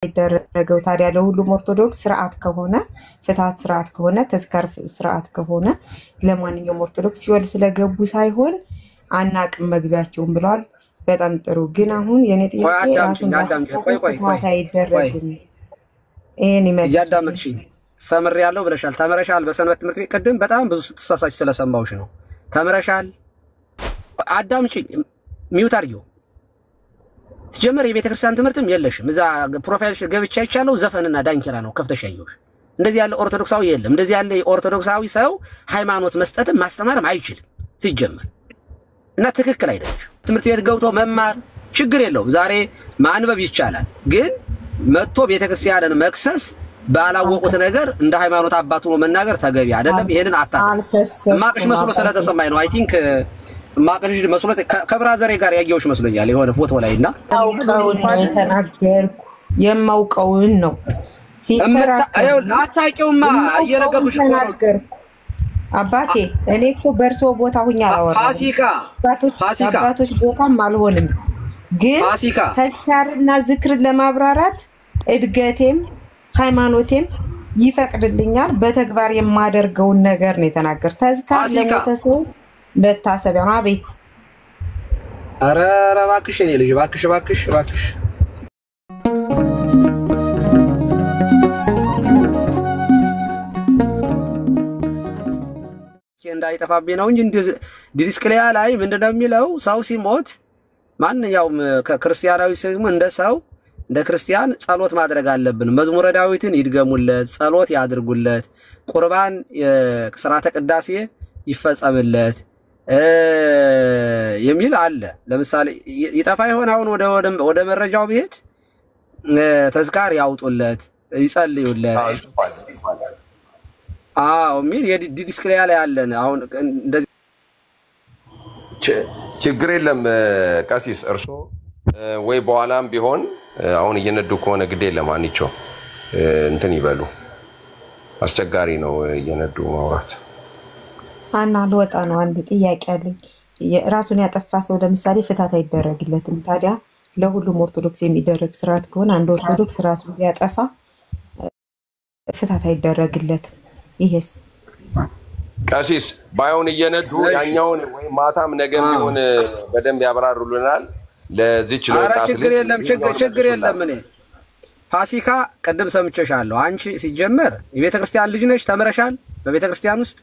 ይደረገው ታዲያ ለሁሉም ኦርቶዶክስ ስርዓት ከሆነ ፍትሃት ስርዓት ከሆነ ተዝካር ስርዓት ከሆነ ለማንኛውም ኦርቶዶክስ ሲወል ስለገቡ ሳይሆን አናቅም መግቢያቸውን ብለዋል። በጣም ጥሩ። ግን አሁን የኔ ጥያቄ ራሱን ፍትሃት አይደረግም። ይሄን ይመልስ። ያዳምጥሽኝ ሰምር ያለው ብለሻል። ተመረሻል በሰንበት ትምህርት ቤት ቅድም በጣም ብዙ ስትሳሳች ስለሰማውሽ ነው። ተመረሻል። አዳምጪኝ። ሚውት አድርጊው። ትጀምር የቤተክርስቲያን ትምህርትም የለሽም። እዛ ፕሮፋይልሽ ገብቻ ይቻለው ዘፈንና ዳንኪራ ነው ከፍተሽ ያየሁሽ። እንደዚህ ያለ ኦርቶዶክሳዊ የለም። እንደዚህ ያለ ኦርቶዶክሳዊ ሰው ሃይማኖት መስጠትም ማስተማርም አይችልም ሲጀመር እና ትክክል አይደለሽ። ትምህርት ቤት ገብቶ መማር ችግር የለውም። ዛሬ ማንበብ ይቻላል። ግን መጥቶ ቤተክርስቲያንን መክሰስ ባላወቁት ነገር እንደ ሃይማኖት አባቱ መናገር ተገቢ አይደለም። ይሄንን ማቅሽ መስሎ ስለተሰማኝ ነው። አይ ቲንክ ማቅሽ መስሎ ከብራዘሬ ጋር ያየሁሽ መስሎኛል የሆነ ፎቶ ላይና ተናገርኩ። የማውቀውን ነው አታውቂውማ እየነገርኩሽ ተናገርኩ። አባቴ እኔ እኮ በርሶ ቦታ ሁኛ አወራ አባቶች ቦታም አልሆንም። ግን ተዝካርና ዝክር ለማብራራት እድገቴም ሃይማኖቴም ይፈቅድልኛል። በተግባር የማደርገውን ነገር ነው የተናገር። ተዝካር ለሞተሰው መታሰቢያ ነው። አቤት ኧረ እባክሽ እኔ ልጅ እባክሽ እንዳይጠፋብኝ ነው እንጂ ዲስክሊያ ላይ ምንድነው የሚለው? ሰው ሲሞት ማንኛውም ከክርስቲያናዊ ሲሞ እንደ ሰው እንደ ክርስቲያን ጸሎት ማድረግ አለብን። መዝሙረ ዳዊትን ይድገሙለት፣ ጸሎት ያድርጉለት፣ ቁርባን ስርዓተ ቅዳሴ ይፈጸምለት የሚል አለ። ለምሳሌ ይጠፋ ይሆን አሁን ወደ መረጃው ቢሄድ ተዝካር ያውጡለት፣ ይጸልዩለት ሚል የዲስክሊያ ላይ ያለን አሁን እንደዚህ ችግር የለም። ቀሲስ እርሶ ወይ በኋላም ቢሆን አሁን እየነዱ ከሆነ ግዴ ለማንቸው እንትን ይበሉ። አስቸጋሪ ነው እየነዱ ማውራት። አና ልወጣ ነው። አንድ ጥያቄ አለኝ። ራሱን ያጠፋ ሰው ለምሳሌ ፍታት አይደረግለትም። ታዲያ ለሁሉም ኦርቶዶክስ የሚደረግ ስርዓት ከሆነ አንድ ኦርቶዶክስ ራሱን ያጠፋ ፍታት አይደረግለትም። ይሄስ ቀሲስ ባይሆን እየነዱ ያኛውን ወይ ማታም ነገም ቢሆን በደንብ ያብራሩልናል። ለዚች ለወጣት ችግር የለም። እኔ ፋሲካ ቀደም ሰምቼሻለሁ። አንቺ ሲጀመር የቤተክርስቲያን ልጅ ነሽ፣ ተመረሻል በቤተክርስቲያን ውስጥ?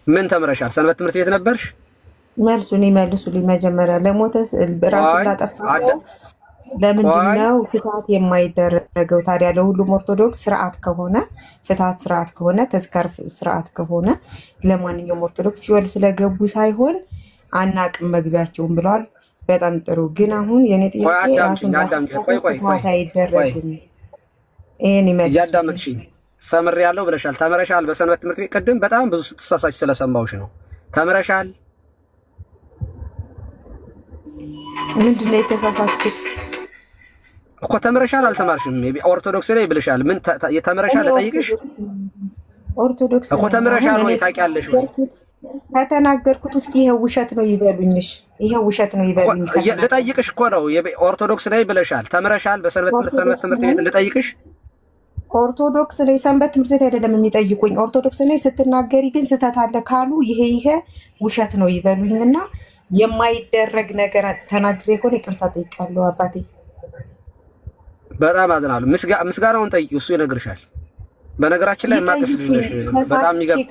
ምን ተመረሻል? ሰንበት ትምህርት ቤት ነበርሽ? መልሱን ይመልሱልኝ። መጀመሪያ ለሞተስ ራሱን ላጠፋው ለምንድነው ፍትሃት የማይደረገው? ታዲያ ለሁሉም ኦርቶዶክስ ስርዓት ከሆነ ፍትሃት ስርዓት ከሆነ ተዝካር ስርዓት ከሆነ ለማንኛውም ኦርቶዶክስ ሲወል ስለገቡ ሳይሆን አናቅም መግቢያቸውን ብለዋል። በጣም ጥሩ። ግን አሁን የኔ ጥያቄ ራሱን ፍትሃት አይደረግም። ይሄን ይመልስ። ያዳምጥሽኝ ሰምር ያለው ብለሻል። ተመረሻል በሰንበት ትምህርት ቤት ቅድም በጣም ብዙ ስትሳሳች ስለሰማውሽ ነው። ተመረሻል። ምንድነው የተሳሳትኩት? እኮ ተመረሻል አልተማርሽም? ኦርቶዶክስ ላይ ብለሻል። ምን የተመረሻል ልጠይቅሽ? ኦርቶዶክስ እኮ ተመረሻል ወይ ታውቂያለሽ ወይ? ከተናገርኩት ውስጥ ይሄ ውሸት ነው ይበሉኝሽ። ይሄ ውሸት ነው ይበሉኝ። ልጠይቅሽ እኮ ነው። ኦርቶዶክስ ላይ ብለሻል። ተመረሻል በሰንበት ትምህርት ቤት ልጠይቅሽ? ኦርቶዶክስ ላይ ሰንበት ትምህርት ቤት አይደለም የሚጠይቁኝ። ኦርቶዶክስ ላይ ስትናገሪ ግን ስህተት አለ ካሉ ይሄ ውሸት ነው ይበሉኝና የማይደረግ ነገር ተናግሬ ከሆነ ይቅርታ ጠይቃለሁ። አባቴ በጣም አዝናለሁ። ምስጋናውን ጠይቂው፣ እሱ ይነግርሻል። በነገራችን ላይ ማቀፍ ልጅ ነሽ። በጣም ይገርም።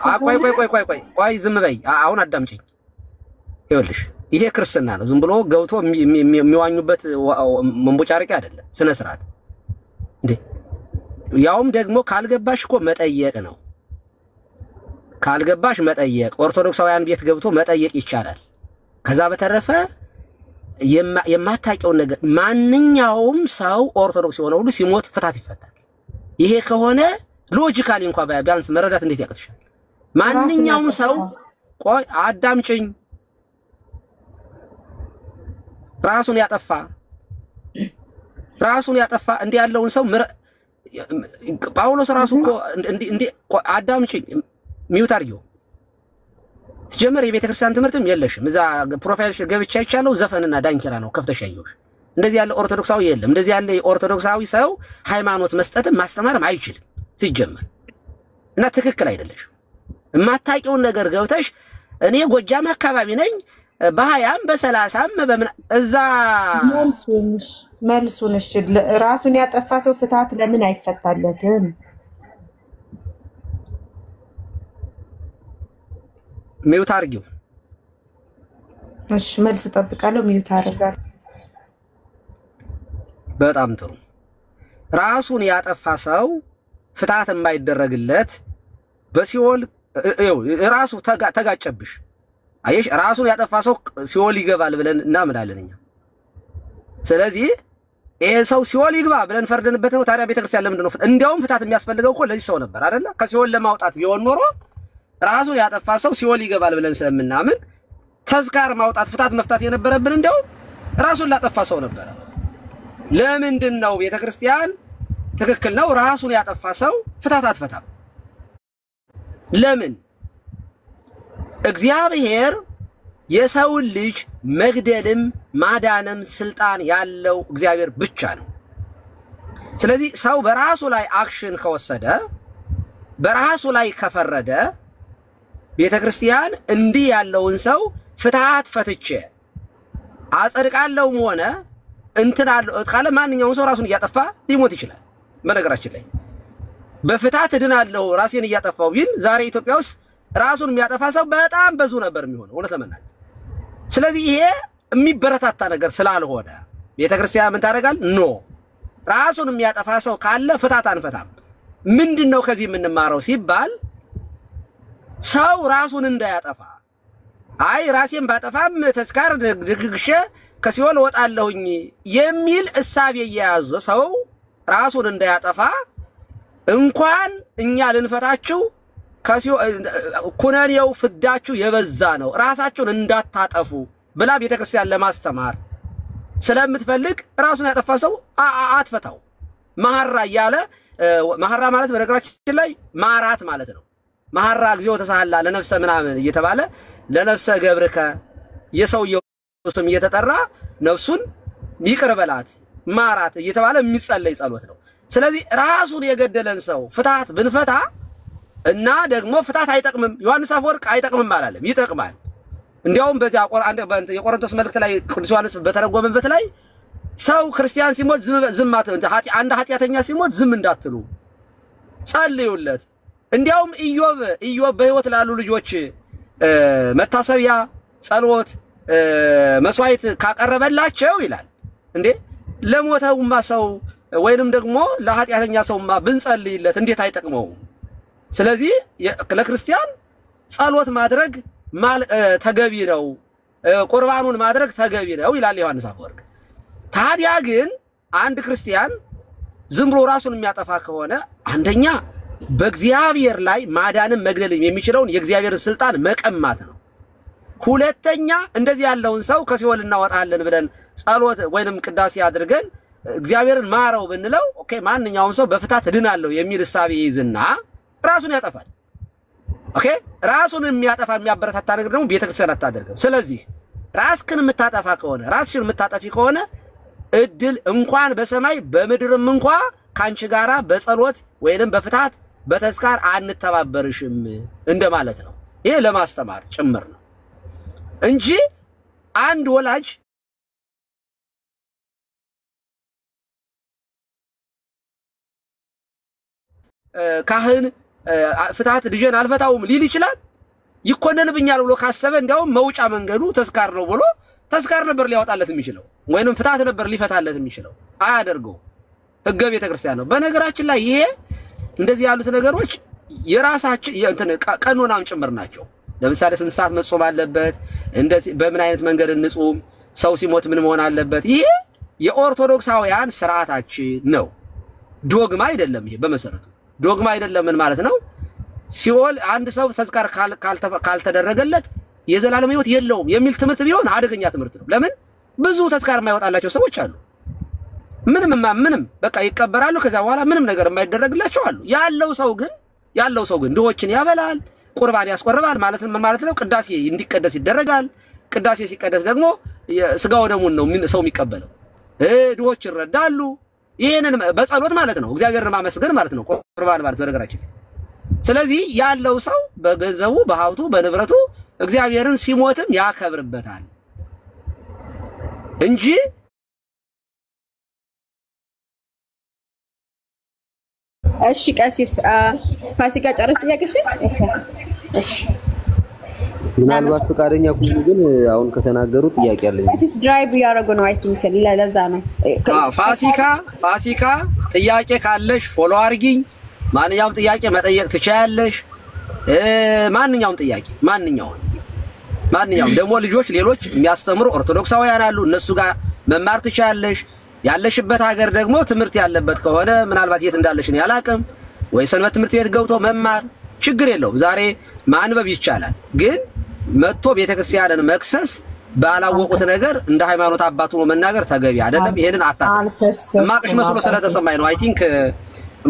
ቆይ ዝም በይ። አሁን አዳምጪኝ። ይኸውልሽ ይሄ ክርስትና ነው። ዝም ብሎ ገብቶ የሚዋኙበት መንቦጫረቂ አይደለም። ስነ ስርዓት እንዴ! ያውም ደግሞ ካልገባሽ እኮ መጠየቅ ነው። ካልገባሽ መጠየቅ፣ ኦርቶዶክሳውያን ቤት ገብቶ መጠየቅ ይቻላል። ከዛ በተረፈ የማታውቂውን ነገር ማንኛውም ሰው ኦርቶዶክስ የሆነ ሁሉ ሲሞት ፍታት ይፈታል። ይሄ ከሆነ ሎጂካሊ እንኳን ቢያንስ መረዳት እንዴት ያቅትሻል? ማንኛውም ሰው ቆይ አዳምጪኝ። ራሱን ያጠፋ እንዲህ ያለውን ሰው ጳውሎስ ራሱ እኮ እንዲህ አዳምጪኝ። ሚውት አድርጊው። ትጀምር የቤተክርስቲያን ትምህርትም የለሽም። እዛ ፕሮፋይልሽ ገብቻ ይቻለው ዘፈንና ዳንኪራ ነው ከፍተሽ ያየሁሽ። እንደዚህ ያለ ኦርቶዶክሳዊ የለም። እንደዚህ ያለ ኦርቶዶክሳዊ ሰው ሃይማኖት መስጠትም ማስተማርም አይችልም ሲጀመር። እና ትክክል አይደለሽ። የማታውቂውን ነገር ገብተሽ እኔ ጎጃም አካባቢ ነኝ በ20 በ30 በምን እዛ መልሱንሽ ራሱን ያጠፋ ሰው ፍትሐት ለምን አይፈታለትም? ሚውት አድርጊው። እሺ መልስ ጠብቃለሁ። ሚውት አድርጋለሁ። በጣም ጥሩ። ራሱን ያጠፋ ሰው ፍትሐት የማይደረግለት በሲኦል ራሱ ተጋጨብሽ። አየሽ፣ ራሱን ያጠፋ ሰው ሲኦል ይገባል ብለን እናምናለን እኛ። ስለዚህ ይሄ ሰው ሲኦል ይግባ ብለን ፈርደንበት ነው። ታዲያ ቤተክርስቲያን ለምንድን ነው እንዲያውም ፍትሐት የሚያስፈልገው እኮ ለዚህ ሰው ነበር አይደለ? ከሲኦል ለማውጣት ቢሆን ኖሮ ራሱን ያጠፋ ሰው ሲኦል ይገባል ብለን ስለምናምን ተዝካር ማውጣት ፍትሐት መፍታት የነበረብን እንዲያውም ራሱን ላጠፋ ሰው ነበር። ለምንድን ነው ቤተክርስቲያን ትክክል ነው ራሱን ያጠፋ ሰው ፍትሐት አትፈታም? ለምን? እግዚአብሔር የሰውን ልጅ መግደልም ማዳንም ስልጣን ያለው እግዚአብሔር ብቻ ነው። ስለዚህ ሰው በራሱ ላይ አክሽን ከወሰደ በራሱ ላይ ከፈረደ ቤተክርስቲያን እንዲህ ያለውን ሰው ፍትሐት ፈትቼ አጸድቃለሁም ሆነ እንትን አለው ካለ ማንኛውም ሰው ራሱን እያጠፋ ሊሞት ይችላል። በነገራችን ላይ በፍትሐት እድናለሁ ራሴን እያጠፋው ቢል ዛሬ ኢትዮጵያ ውስጥ ራሱን የሚያጠፋ ሰው በጣም ብዙ ነበር የሚሆነው እውነት ለመናገር። ስለዚህ ይሄ የሚበረታታ ነገር ስላልሆነ ቤተክርስቲያን ምን ታደርጋል? ኖ ራሱን የሚያጠፋ ሰው ካለ ፍትሐት አንፈታም። ምንድነው ከዚህ የምንማረው ሲባል ሰው ራሱን እንዳያጠፋ አይ ራሴን ባጠፋም ተስካር ድግግሽ ከሲኦል ወጣለሁኝ የሚል እሳቤ የያዘ ሰው ራሱን እንዳያጠፋ እንኳን እኛ ልንፈታችሁ ኩነኔው ፍዳችሁ የበዛ ነው ራሳችሁን እንዳታጠፉ ብላ ቤተክርስቲያን ለማስተማር ስለምትፈልግ ራሱን ያጠፋ ሰው አትፈታው። መሐራ ያለ መሐራ ማለት በነገራችን ላይ ማራት ማለት ነው። መሐራ እግዚኦ ተሳሃላ ለነፍሰ ምናምን እየተባለ ለነፍሰ ገብርከ የሰውየው ስም እየተጠራ ነፍሱን ይቅር በላት ማራት እየተባለ የሚጸለይ ጸሎት ነው። ስለዚህ ራሱን የገደለን ሰው ፍትሐት ብንፈታ እና ደግሞ ፍትሐት አይጠቅምም ዮሐንስ አፈወርቅ አይጠቅምም አላለም፣ ይጠቅማል። እንዲያውም በዚያ የቆሮንቶስ መልእክት ላይ ቅዱስ ዮሐንስ በተረጎመበት ላይ ሰው ክርስቲያን ሲሞት ዝም አንድ ኃጢአተኛ ሲሞት ዝም እንዳትሉ ጸልዩለት። እንዲያውም ኢዮብ በህይወት ላሉ ልጆች መታሰቢያ ጸሎት መስዋዕት ካቀረበላቸው ይላል እንዴ ለሞተውማ ሰው ወይንም ደግሞ ለኃጢአተኛ ሰውማ ብንጸልይለት እንዴት አይጠቅመውም? ስለዚህ ለክርስቲያን ጸሎት ማድረግ ተገቢ ነው፣ ቁርባኑን ማድረግ ተገቢ ነው ይላል ዮሐንስ አፈወርቅ። ታዲያ ግን አንድ ክርስቲያን ዝም ብሎ ራሱን የሚያጠፋ ከሆነ አንደኛ በእግዚአብሔር ላይ ማዳንም መግደልም የሚችለውን የእግዚአብሔርን ስልጣን መቀማት ነው። ሁለተኛ እንደዚህ ያለውን ሰው ከሲኦል እናወጣለን ብለን ጸሎት ወይንም ቅዳሴ አድርገን እግዚአብሔርን ማረው ብንለው ኦኬ ማንኛውም ሰው በፍትሐት እድናለሁ የሚል እሳቤ ይዝና ራሱን ያጠፋል። ኦኬ ራሱን የሚያጠፋ የሚያበረታታ ነገር ደግሞ ቤተክርስቲያን አታደርግም። ስለዚህ ራስክን የምታጠፋ ከሆነ ራስሽን የምታጠፊ ከሆነ እድል እንኳን በሰማይ በምድርም እንኳን ካንቺ ጋራ በጸሎት ወይንም በፍትሐት በተስካር አንተባበርሽም እንደማለት ነው። ይሄ ለማስተማር ጭምር ነው እንጂ አንድ ወላጅ ካህን ፍትሐት ልጅን አልፈታውም ሊል ይችላል። ይኮነንብኛል ብሎ ካሰበ እንዲያውም መውጫ መንገዱ ተስካር ነው ብሎ ተስካር ነበር ሊያወጣለት የሚችለው ወይንም ፍትሐት ነበር ሊፈታለት የሚችለው። አያደርገው ሕገ ቤተክርስቲያን ነው። በነገራችን ላይ ይሄ እንደዚህ ያሉት ነገሮች የራሳችን ቀኖናም ጭምር ናቸው። ለምሳሌ ስንት ሰዓት መጾም አለበት፣ እንደዚህ በምን አይነት መንገድ እንጾም፣ ሰው ሲሞት ምን መሆን አለበት፣ ይሄ የኦርቶዶክሳውያን ስርዓታችን ነው። ዶግማ አይደለም። ይሄ በመሰረቱ ዶግማ አይደለም። ምን ማለት ነው? ሲኦል አንድ ሰው ተዝካር ካልተደረገለት የዘላለም ህይወት የለውም የሚል ትምህርት ቢሆን አደገኛ ትምህርት ነው። ለምን ብዙ ተዝካር የማይወጣላቸው ሰዎች አሉ። ምንም በቃ ይቀበራሉ። ከዛ በኋላ ምንም ነገር የማይደረግላቸው አሉ። ያለው ሰው ግን ድሆችን ያበላል፣ ቁርባን ያስቆርባል። ማለት ምን ማለት ነው? ቅዳሴ እንዲቀደስ ይደረጋል። ቅዳሴ ሲቀደስ ደግሞ ስጋው ደሙን ነው ሰው የሚቀበለው። ድሆች ይረዳሉ። ይሄንን በጸሎት ማለት ነው እግዚአብሔርን ማመስገን ማለት ነው ቁርባን ማለት በነገራችን። ስለዚህ ያለው ሰው በገንዘቡ በሀብቱ በንብረቱ እግዚአብሔርን ሲሞትም ያከብርበታል እንጂ እሺ ቀሲስ ፋሲካ ጨርሽ ጥያቄሽ? እሺ ምናልባት ፈቃደኛ ከሆኑ ግን አሁን ከተናገሩ ጥያቄ አለኝ። ቀሲስ ድራይቭ ያደረጉ ነው አይ ቲንክ ለዛ ነው። ፋሲካ ጥያቄ ካለሽ ፎሎ አድርጊኝ። ማንኛውም ጥያቄ መጠየቅ ትችያለሽ። ማንኛውም ጥያቄ ማንኛውም ደግሞ ልጆች ሌሎች የሚያስተምሩ ኦርቶዶክሳውያን አሉ። እነሱ ጋር መማር ትችያለሽ። ያለሽበት ሀገር ደግሞ ትምህርት ያለበት ከሆነ ምናልባት የት እንዳለሽ ነው ያላቅም ወይ ሰንበት ትምህርት ቤት ገብቶ መማር ችግር የለውም። ዛሬ ማንበብ ይቻላል። ግን መጥቶ ቤተክርስቲያንን መክሰስ ባላወቁት ነገር እንደ ሃይማኖት አባቱ ነው መናገር ተገቢ አይደለም። ይሄንን ማቅሽ መስሎ ስለተሰማኝ ነው። አይ ቲንክ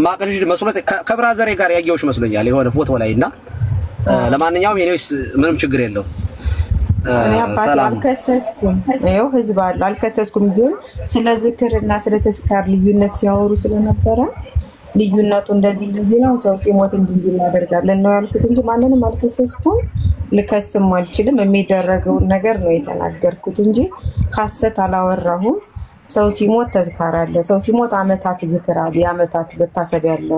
ማቅሽ መስሎ ከብራዘሬ ጋር ያየውሽ መስሎኛል የሆነ ፎቶ ላይና ለማንኛውም የኔስ ምንም ችግር የለውም። አልከሰስኩም። ይኸው ህዝብ አለ አልከሰስኩም። ግን ስለ ዝክርና ስለ ተስካር ልዩነት ሲያወሩ ስለነበረ ልዩነቱ እንደዚህ ነው። ሰው ሲሞት እንዲህ እናደርጋለን ነው ያልኩት እንጂ ማንንም አልከሰስኩም። ልከስም አልችልም። የሚደረገውን ነገር ነው የተናገርኩት እንጂ ሐሰት አላወራሁም። ሰው ሲሞት ተዝካር አለ። ሰው ሲሞት አመታት ዝክር አለ። የአመታት መታሰብ ያለ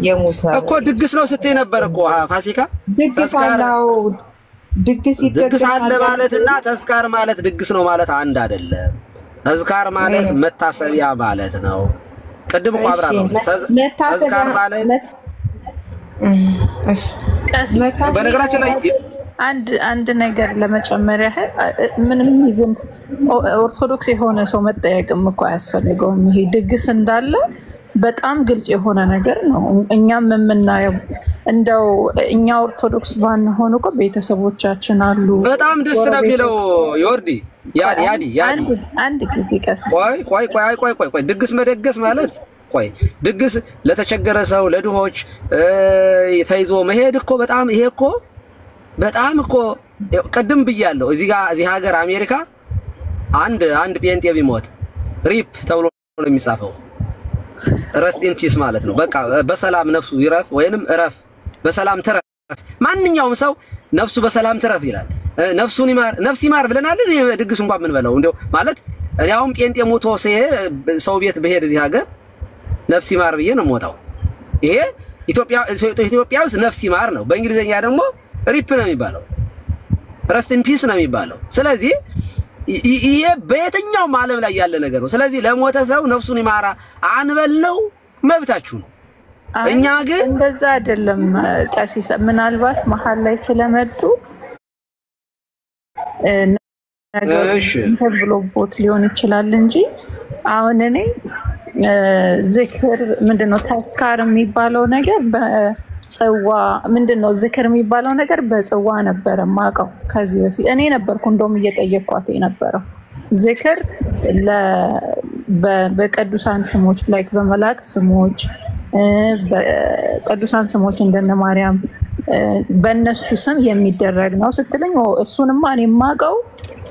የሞተ እኮ ድግስ ነው ስትይ ነበር እኮ ፋሲካ። ድግስ አለው ድግስ አለ ማለትና ተዝካር ማለት ድግስ ነው ማለት አንድ አይደለም። ተዝካር ማለት መታሰቢያ ማለት ነው። ቅድም እኮ አብራራው ተዝካር ማለት በነገራችን ላይ አንድ ነገር ለመጨመር ያህል ምንም ኢቭን ኦርቶዶክስ የሆነ ሰው መጠየቅም እኮ አያስፈልገውም። ይሄ ድግስ እንዳለ በጣም ግልጽ የሆነ ነገር ነው። እኛም የምናየው እንደው እኛ ኦርቶዶክስ ባንሆን እኮ ቤተሰቦቻችን አሉ። በጣም ደስ ነው የሚለው ዮርዲ ያዲ አንድ ጊዜ ቀስስ ቆይ ድግስ መደገስ ማለት ድግስ ለተቸገረ ሰው ለድሆች ተይዞ መሄድ እኮ በጣም ይሄ እኮ በጣም እኮ ቀደም ብያለሁ። እዚህ ሀገር አሜሪካ አንድ ጴንጤ ቢሞት ሪፕ ተብሎ ነው የሚጻፈው። ረስት ኢን ፒስ ማለት ነው። በቃ በሰላም ነፍሱ ይረፍ ወይንም እረፍ በሰላም ትረፍ። ማንኛውም ሰው ነፍሱ በሰላም ትረፍ ይላል። ነፍሱን ይማር ነፍስ ይማር ብለናል። ድግስ እንኳን ምን በለው እንደው ማለት እኔ አሁን ጴንጤ ሞቶ ሰው ቤት በሄድ እዚህ ሀገር ነፍስ ይማር ብዬ ነው የምወጣው። ይሄ ኢትዮጵያ ውስጥ ነፍስ ይማር ነው። በእንግሊዘኛ ደግሞ ሪፕ ነው የሚባለው፣ ረስት ኢን ፒስ ነው የሚባለው። ስለዚህ ይሄ በየትኛውም ዓለም ላይ ያለ ነገር ነው። ስለዚህ ለሞተ ሰው ነፍሱን ይማራ አንበለው መብታችሁ ነው። እኛ ግን እንደዛ አይደለም ቀሲስ። ምናልባት መሀል ላይ ስለመጡ ነገሮች ተብሎ ቦት ሊሆን ይችላል እንጂ አሁን እኔ ዝክር ምንድነው ተስካር የሚባለው ነገር በጽዋ ምንድነው ዝክር የሚባለው ነገር በጽዋ ነበር ማቀው ከዚህ በፊት እኔ ነበርኩ እንደውም እየጠየቅኳት የነበረው ዝክር በቅዱሳን ስሞች ላይክ በመላእክት ስሞች በቅዱሳን ስሞች እንደነ ማርያም በእነሱ ስም የሚደረግ ነው ስትለኝ እሱንማ እኔ ማቀው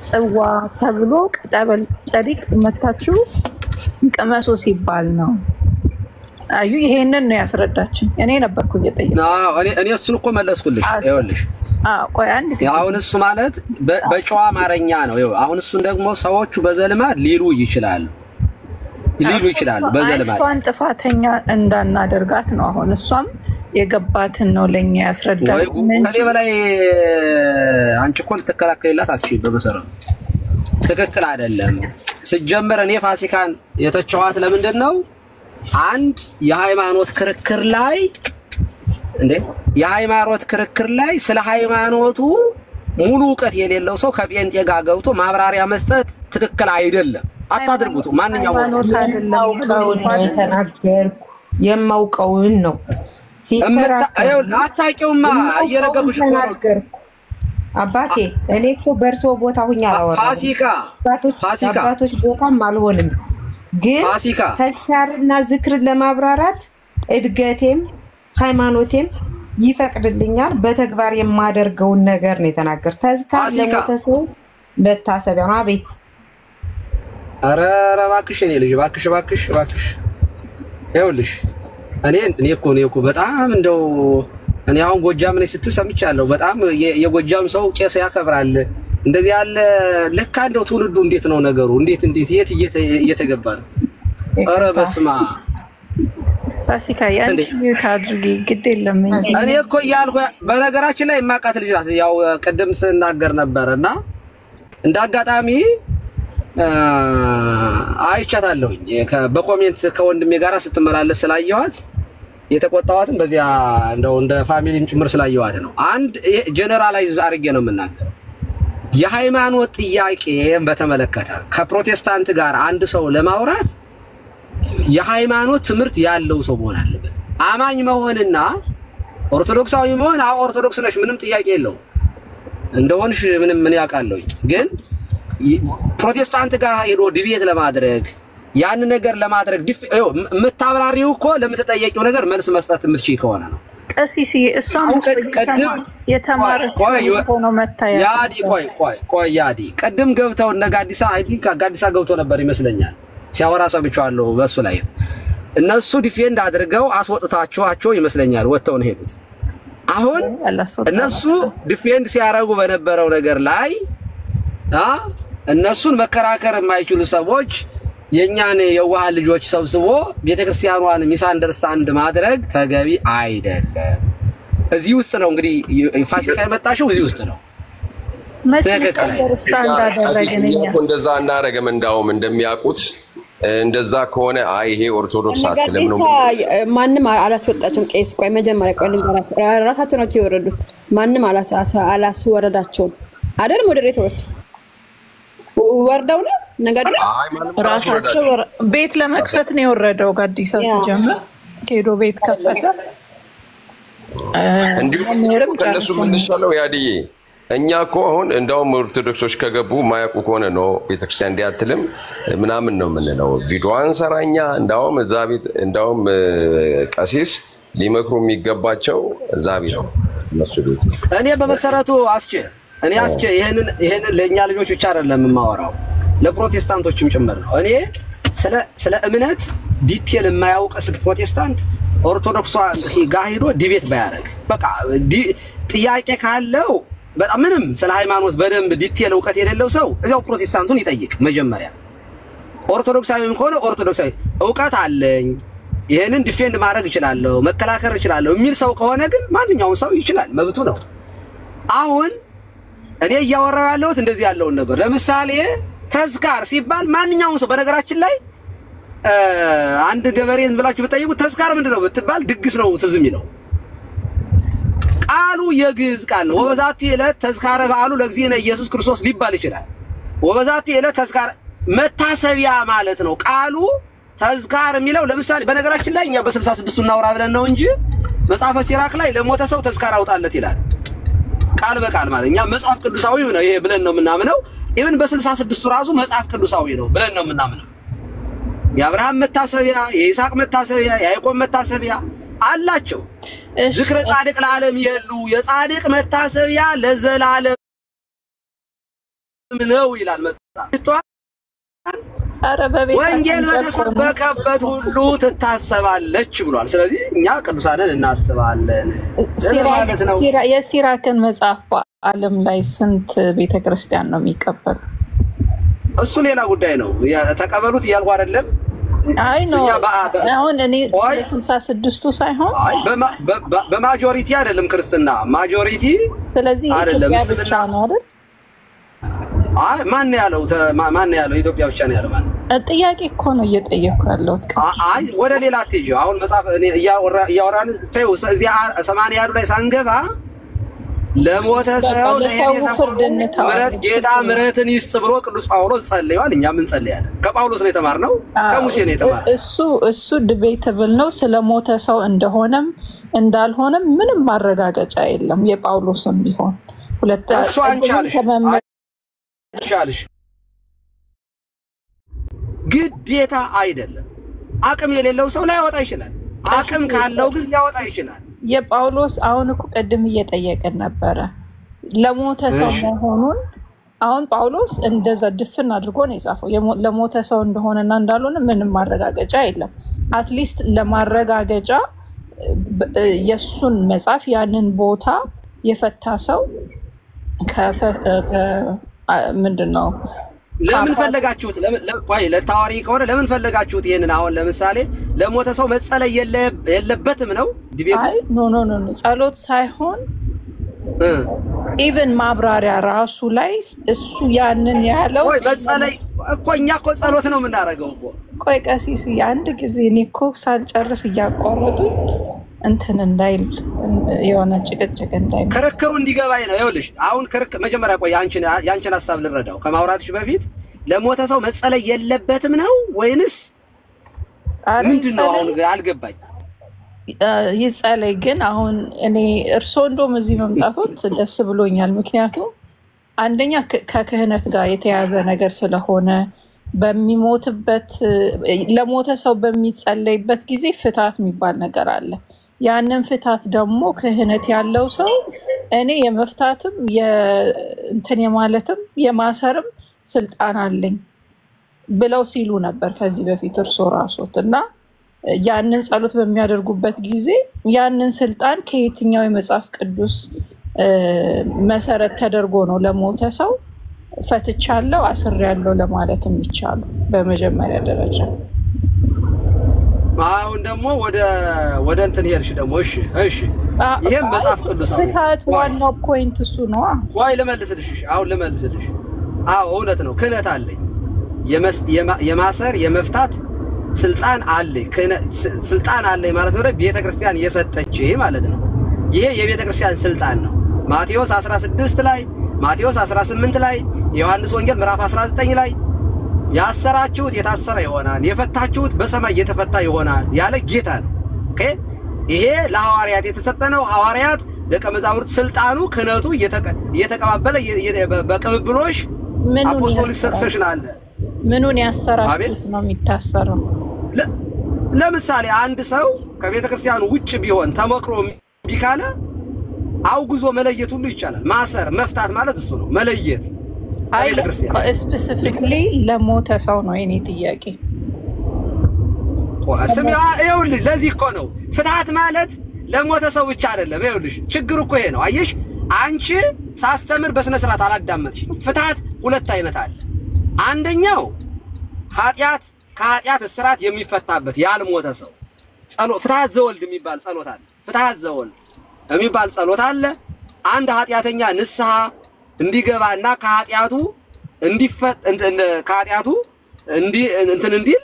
ጽዋ ተብሎ ቅጠል ጠሪቅ መታችሁ ቀመሶ ሲባል ነው። አዩ ይሄንን ነው ያስረዳችኝ። እኔ ነበርኩ እየጠየቅኩ እኔ እሱን እኮ መለስኩልሽ። ይኸውልሽ ቆይ አንድ ጊዜ አሁን እሱ ማለት በጨዋ አማርኛ ነው። አሁን እሱን ደግሞ ሰዎቹ በዘልማድ ሊሉ ይችላሉ በዘልማድ እሷን ጥፋተኛ እንዳናደርጋት ነው። አሁን እሷም የገባትን ነው ለኛ ያስረዳል። ከኔ በላይ አንቺ እኮ ልትከላከይላት አትችይም። በመሰረቱ ትክክል አይደለም። ሲጀመር እኔ ፋሲካን የተቸዋት ለምንድን ነው? አንድ የሃይማኖት ክርክር ላይ ስለ ሃይማኖቱ ሙሉ ዕውቀት የሌለው ሰው ከጴንጤ ጋር ገብቶ ማብራሪያ መስጠት ትክክል አይደለም። አታድርጉት። ማንኛውም የተናገርኩ የማውቀውን ነው። አታውቂውማ እየነገርኩሽ እኮ ነው አባቴ። እኔ እኮ በእርሶ ቦታ ሁኛ አላወራም። አባቶች ቦታም አልሆንም። ግን ተስካርና ዝክርን ለማብራራት እድገቴም ሃይማኖቴም ይፈቅድልኛል። በተግባር የማደርገውን ነገር ነው የተናገር። ተዝካር ለሞተ ሰው መታሰቢያ ነው። አቤት ኧረ እባክሽ እኔ ልጅ እባክሽ ይኸውልሽ እኔ እኮ በጣም እንደው እኔ አሁን ጎጃም ነኝ ስትል ሰምቻለሁ። በጣም የጎጃም ሰው ቄስ ያከብራል። እንደዚህ ያለ ለካ እንደው ትውልዱ እንዴት ነው ነገሩ? እንዴት የት እየተገባ ነው? ኧረ በስመ አብ ፋሲካ ያንቺ ሚውት አድርጊ ግድ የለም እንጂ እኔ እኮ እያልኩ በነገራችን ላይ የማውቃት ልጅ ናት። ያው ቅድም ስናገር ነበርና እንዳጋጣሚ አይቻታለሁኝ በኮሜንት ከወንድሜ ጋራ ስትመላለስ ስላየኋት የተቆጣዋትን በዚያ እንደው እንደ ፋሚሊም ጭምር ስላየኋት ነው። አንድ ጀነራላይዝ አድርጌ ነው የምናገረው። የሃይማኖት ጥያቄን በተመለከተ ከፕሮቴስታንት ጋር አንድ ሰው ለማውራት የሃይማኖት ትምህርት ያለው ሰው መሆን አለበት። አማኝ መሆንና ኦርቶዶክሳዊ መሆን ኦርቶዶክስ ነሽ ምንም ጥያቄ የለውም እንደሆንሽ ምንም ምን ያውቃለሁ። ግን ፕሮቴስታንት ጋር ሄዶ ዲቤት ለማድረግ ያን ነገር ለማድረግ የምታብራሪው እኮ ለምትጠየቂው ነገር መልስ መስጠት የምትችይ ከሆነ ነው። ቀሲስ እሷም የተማረች ሆኖ መታየት ያዲ ቀድም ገብተው እነ ጋዲሳ አይ ቲንክ ጋዲሳ ገብቶ ነበር ይመስለኛል ሲያወራ ሰምቻለሁ። በሱ ላይ እነሱ ዲፌንድ አድርገው አስወጥታቸው ይመስለኛል ወጥተው ነው ሄዱት። አሁን እነሱ ዲፌንድ ሲያረጉ በነበረው ነገር ላይ እነሱን መከራከር የማይችሉ ሰዎች የኛን የዋህ ልጆች ሰብስቦ ቤተክርስቲያኗን ሚስ አንደርስታንድ ማድረግ ተገቢ አይደለም። እዚህ ውስጥ ነው እንግዲህ ፋሲካ የመጣሽው እዚህ ውስጥ ነው። አንደርስታንድ አደረገኛ እንደዛ እናረገም እንዳውም እንደሚያውቁት እንደዛ ከሆነ አይ ይሄ ኦርቶዶክስ አትልም ነው። ማንም አላስወጣቸውም። ቄስ ቆይ መጀመሪያ ቆይ ራሳቸው ናቸው የወረዱት። ማንም አላስወረዳቸውም አይደል? ሞዴሬተሮች ወርደው ነው ነገር ራሳቸው ቤት ለመክፈት ነው የወረደው። ጋዲሳ ሲጀምር ሄዶ ቤት ከፈተ። እንዲሁም ከነሱ ምንሻለው ያዲዬ እኛ እኮ አሁን እንዳውም ኦርቶዶክሶች ከገቡ ማያውቁ ከሆነ ነው ቤተክርስቲያን እንዲያትልም ምናምን ነው የምንለው። ቪዲዮ አንሰራኛ እንዳውም እዛ ቤት እንዳውም ቀሲስ ሊመክሩ የሚገባቸው እዛ ቤት ነው እነሱ ቤት። እኔ በመሰረቱ አስቼ ይሄንን ለኛ ልጆች ብቻ አይደለም የማወራው ለፕሮቴስታንቶችም ጭምር ነው። እኔ ስለ እምነት ዲቴል የማያውቅ ፕሮቴስታንት ኦርቶዶክስ ጋር ሄዶ ዲቤት ባያረግ በቃ ጥያቄ ካለው በጣም ምንም ስለ ሃይማኖት በደንብ ዲቴል ዕውቀት የሌለው ሰው እዛው ፕሮቴስታንቱን ይጠይቅ መጀመሪያ። ኦርቶዶክሳዊም ከሆነ ኦርቶዶክሳዊ ዕውቀት አለኝ ይሄንን ዲፌንድ ማድረግ እችላለሁ መከላከር እችላለሁ የሚል ሰው ከሆነ ግን ማንኛውም ሰው ይችላል መብቱ ነው። አሁን እኔ እያወራው ያለሁት እንደዚህ ያለውን ነገር ለምሳሌ ተዝካር ሲባል ማንኛውም ሰው በነገራችን ላይ አንድ ገበሬን ብላችሁ ብትጠይቁት ተዝካር ምንድነው ብትባል ድግስ ነው ትዝ የሚለው። ቃሉ የግዕዝ ቃል ነው። ወበዛቲ ዕለት ተዝካረ በዓሉ ለእግዚእነ ኢየሱስ ክርስቶስ ሊባል ይችላል። ወበዛቲ ዕለት ተዝካር መታሰቢያ ማለት ነው። ቃሉ ተዝካር የሚለው ለምሳሌ በነገራችን ላይ እኛ በ66 እናውራ ብለን ነው እንጂ መጽሐፈ ሲራክ ላይ ለሞተ ሰው ተዝካር አውጣለት ይላል። ቃል በቃል ማለት እኛ መጽሐፍ ቅዱሳዊ ነው ይሄ ብለን ነው የምናምነው። ኢቭን በ66 ራሱ መጽሐፍ ቅዱሳዊ ነው ብለን ነው የምናምነው። የአብርሃም መታሰቢያ፣ የይስሐቅ መታሰቢያ፣ የያዕቆብ መታሰቢያ አላቸው። ዝክረ ጻድቅ ለዓለም ይሉ የጻድቅ መታሰቢያ ለዘላለም ነው ይላል መጽሐፍ። ወንጌል በተሰበከበት ሁሉ ትታሰባለች ብሏል። ስለዚህ እኛ ቅዱሳንን እናስባለን ማለት ነው። የሲራክን መጽሐፍ በዓለም ላይ ስንት ቤተክርስቲያን ነው የሚቀበል? እሱ ሌላ ጉዳይ ነው። ተቀበሉት እያልኩ አይደለም። አይ ነው አሁን እኔ 66ቱ ሳይሆን በማጆሪቲ አይደለም ክርስትና ማጆሪቲ ስለዚህ አይደለም ብቻ ነው አይደል? አይ ማን ያለው ኢትዮጵያ ብቻ ነው ያለው ማለት ጥያቄ እኮ ነው እየጠየኩ ያለሁት። አይ ወደ ሌላ አትሄጂ። አሁን መጽሐፍ እኔ እያወራን ተይው እዚያ 80 ያሉ ላይ ሳንገባ ለሞተ ሰው ምሕረት ጌታ ምሕረትን ይስጥ ብሎ ቅዱስ ጳውሎስ ጸልየዋል። እኛም እንጸልያለን። ከጳውሎስ ነው የተማርነው፣ ከሙሴ ነው የተማርነው። እሱ ዲቤተብል ነው። ስለሞተ ሰው እንደሆነም እንዳልሆነም ምንም ማረጋገጫ የለም። የጳውሎስም ቢሆን ሁለት እሱ አንቻልሽ ግዴታ አይደለም። አቅም የሌለው ሰው ላይወጣ ይችላል። አቅም ካለው ግን ሊያወጣ ይችላል። የጳውሎስ አሁን እኮ ቀድም እየጠየቀን ነበረ ለሞተ ሰው መሆኑን አሁን ጳውሎስ እንደዛ ድፍን አድርጎ ነው የጻፈው ለሞተ ሰው እንደሆነና እንዳልሆነ ምንም ማረጋገጫ የለም። አትሊስት ለማረጋገጫ የሱን መጽሐፍ ያንን ቦታ የፈታ ሰው ምንድነው ለምን ፈለጋችሁት? ቆይ ለታዋሪ ከሆነ ለምን ፈለጋችሁት? ይሄንን አሁን ለምሳሌ ለሞተ ሰው መጸለይ የለበትም ነው ዲቤቱ? አይ ኖ ጸሎት ሳይሆን ኢቭን ማብራሪያ ራሱ ላይ እሱ ያንን ያለው ቆይ መጸለይ እኮ እኛ እኮ ጸሎት ነው የምናደርገው እኮ። ቆይ ቀሲስ አንድ ጊዜ እኔ እኮ ሳልጨርስ እያቋረጡ እንትን እንዳይል የሆነ ጭቅጭቅ እንዳይል ክርክሩ እንዲገባኝ ነው። ይኸውልሽ አሁን ክርክር መጀመሪያ ቆይ ያንቺን ሐሳብ ልረዳው ከማውራትሽ በፊት ለሞተ ሰው መጸለይ የለበትም ነው ወይንስ ምንድነው? አሁን አልገባኝ። ይጸለይ ግን አሁን እኔ እርሶ እንደውም እዚህ መምጣቶት ደስ ብሎኛል። ምክንያቱም አንደኛ ከክህነት ጋር የተያዘ ነገር ስለሆነ በሚሞትበት ለሞተ ሰው በሚጸለይበት ጊዜ ፍታት የሚባል ነገር አለ። ያንን ፍታት ደግሞ ክህነት ያለው ሰው እኔ የመፍታትም የእንትን የማለትም የማሰርም ስልጣን አለኝ ብለው ሲሉ ነበር ከዚህ በፊት እርሶ ራሶት እና ያንን ጸሎት በሚያደርጉበት ጊዜ ያንን ስልጣን ከየትኛው የመጽሐፍ ቅዱስ መሰረት ተደርጎ ነው ለሞተ ሰው ፈትቻለሁ አስሬያለሁ ለማለትም ይቻላል በመጀመሪያ ደረጃ። አሁን ደግሞ ወደ እንትን ሄድሽ ደግሞ እሺ ይሄ መጽሐፍ ቅዱስ ነው ፍታት ዋናው ፖይንት እሱ ነው። ቆይ ልመልስልሽ። አሁን ልመልስልሽ። አዎ እውነት ነው ክህነት አለኝ የማሰር የመፍታት ስልጣን አለኝ ስልጣን አለኝ ማለት ነው ቤተክርስቲያን የሰጠች ማለት ነው። ይሄ የቤተክርስቲያን ስልጣን ነው። ማቴዎስ 16 ላይ ማቴዎስ 18 ላይ ዮሐንስ ወንጌል ምዕራፍ 19 ላይ ያሰራችሁት የታሰረ ይሆናል የፈታችሁት በሰማይ የተፈታ ይሆናል ያለ ጌታ ነው። ኦኬ ይሄ ለሐዋርያት የተሰጠ ነው። ሐዋርያት ደቀ መዛሙርት ስልጣኑ ክህነቱ እየተቀባበለ በቅብብሎሽ አፖስቶሊክ ሰክሰሽን አለ። ምኑን ያሰራችሁት ነው የሚታሰረው? ለምሳሌ አንድ ሰው ከቤተክርስቲያኑ ውጭ ቢሆን ተመክሮ ቢካለ አውግዞ መለየት ሁሉ ይቻላል። ማሰር መፍታት ማለት እሱ ነው መለየት። ስፔሲፊክሊ ለሞተ ሰው ነው የኔ ጥያቄ። ስሚያ ይኸውልሽ ለዚህ እኮ ነው ፍትሐት ማለት ለሞተ ሰው ብቻ አይደለም። ይኸውልሽ ችግሩ እኮ ይሄ ነው። አየሽ አንቺ ሳስተምር በስነ ስርዓት አላዳመጥሽኝ። ፍትሐት ሁለት አይነት አለ። አንደኛው ከኃጢአት እስራት የሚፈታበት ያልሞተ ሰው ጸሎት ፍትሐት ዘወልድ የሚባል ጸሎት አለ። ፍትሐት ዘወልድ የሚባል ጸሎት አለ። አንድ ኃጢአተኛ ንስሐ እንዲገባና ከኃጢአቱ እንዲል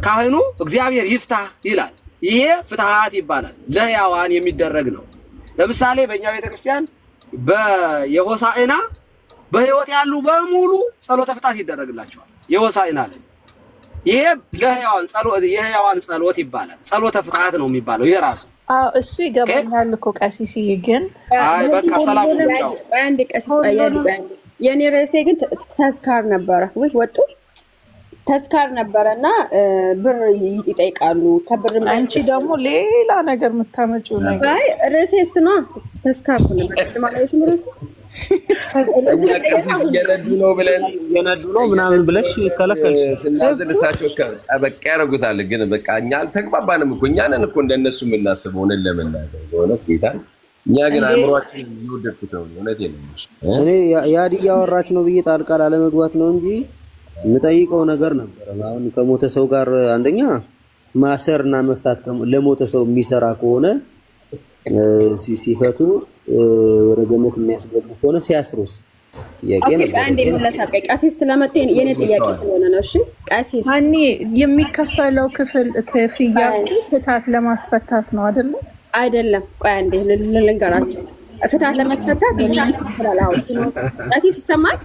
ካህኑ እግዚአብሔር ይፍታ ይላል። ይሄ ፍትሐት ይባላል። ለሕያዋን የሚደረግ ነው። ለምሳሌ በእኛ ቤተክርስቲያን በየሆሳዕና በህይወት ያሉ በሙሉ ጸሎተ ፍትሐት ይደረግላቸዋል። የሆሳዕና ዕለት ይሄ የሕያዋን ጸሎት ይባላል። ጸሎተ ፍትሐት ነው የሚባለው ይሄ ራሱ። እሱ ይገባኛል እኮ ቀሲስ ግን አይ በቃ ሰላም ነው። አንድ ቀሲስ ቀያል የኔ ርዕሴ ግን ተስካር ነበረ ወይ ወጡ ተስካር ነበረና ብር ይጠይቃሉ። ከብርም አንቺ ደግሞ ሌላ ነገር የምታመጪው ነገር አይ ርዕሴ እሱ ነው። ተስካር ነው ማለት ነው ርዕሱ የነዱ ነው ምናምን ብለሽ ከለከልሽ። ስናዝልሳቸው በቃ ያረጉታል። ግን በቃ እኛ አልተግባባንም እኮ እኛ ነን እኮ እንደነሱ የምናስበው ነው ለምናገር በእውነት ጌታ እኛ ግን አእምሯችን ይወደድኩት ነው እውነት የለም። እኔ ያዲ ያወራች ነው ብዬ ጣልቃ ለመግባት ነው እንጂ የምጠይቀው ነገር ነበር። አሁን ከሞተ ሰው ጋር አንደኛ ማሰርና መፍታት ለሞተ ሰው የሚሰራ ከሆነ ሲፈቱ ወደ ገነት የሚያስገቡ ከሆነ ሲያስሩስ ጥያቄ ነው። አንዴ ለታቀ ቀሲስ ስለመጣ የኔ ጥያቄ ስለሆነ ነው። እሺ ቀሲስ ማን የሚከፈለው ክፍያ ፍትሐት ለማስፈታት ነው አይደል? አይደለም። ቆይ አንዴ ልንገራችሁ። ፍትሐት ለማስፈታት ይችላል። ቀሲስ ይሰማል?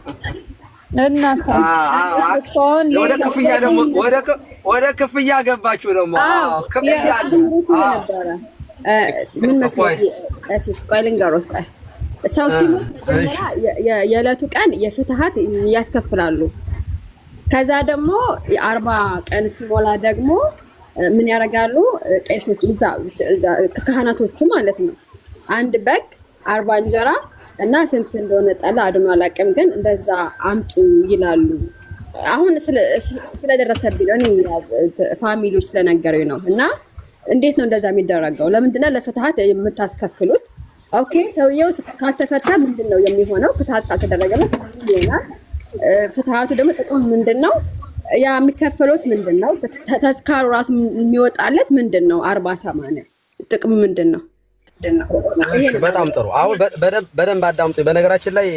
እናንተ ወደ ክፍያ ደግሞ ወደ ክፍያ ገባችሁ ደግሞ ክፍያ ነበረ ምን መስሎኝ ቀሲስ ቆይ ልንገሮት። ቆይ ሰው ሲሞት የዕለቱ ቀን የፍትሐት ያስከፍላሉ። ከዛ ደግሞ የ40 ቀን ሲሞላ ደግሞ ምን ያደርጋሉ? ቄሶች ካህናቶቹ ማለት ነው አንድ በግ 40 እንጀራ እና ስንት እንደሆነ ጠላ አድኖ አላውቅም፣ ግን እንደዛ አምጡ ይላሉ። አሁን ስለደረሰብኝ እኔ ፋሚሊዎች ስለነገሩኝ ነው። እና እንዴት ነው እንደዛ የሚደረገው? ለምንድነው ለፍትሃት የምታስከፍሉት? ኦኬ ሰውየው ካልተፈታ ምንድነው የሚሆነው? ፍትሃት ካልተደረገለት ይሆናል። ፍትሃቱ ደግሞ ጥቅሙ ምንድነው? ያ የሚከፈሉት ምንድነው? ተስካሩ ራሱ የሚወጣለት ምንድነው? 40/80 ጥቅሙ ምንድነው? እሺ በጣም ጥሩ። አሁን በደንብ አዳምጡ። በነገራችን ላይ